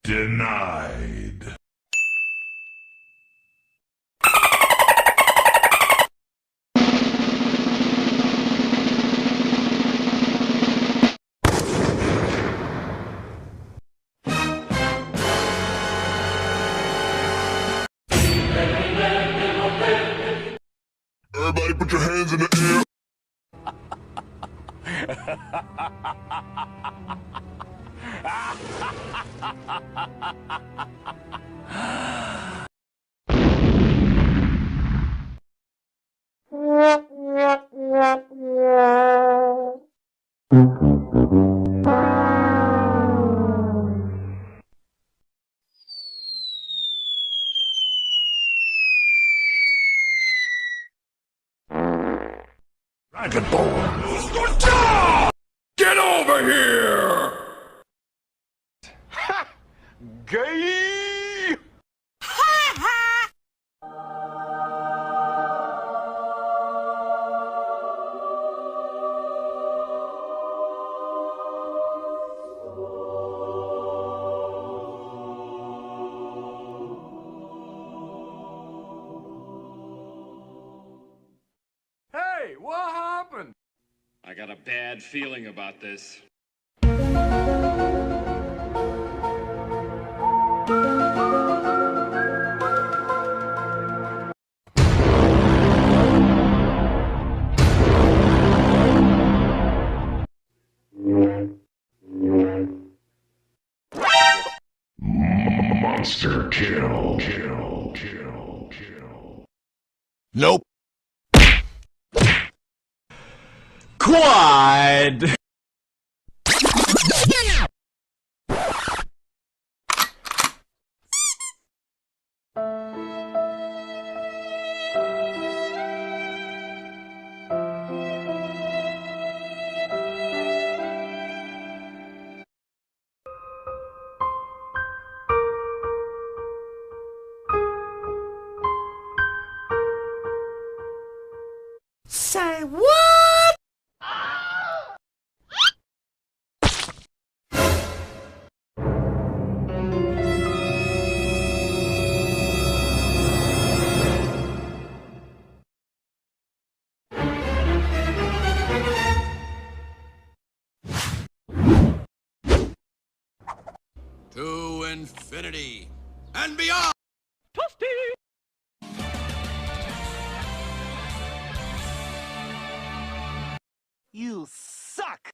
Denied. Everybody put your hands in the air. Dragonborn! Get over here! Ha! Gay! Ha ha! Hey, what happened? I got a bad feeling about this. Monster kill. Nope. Quad! Say what? To infinity and beyond! You suck.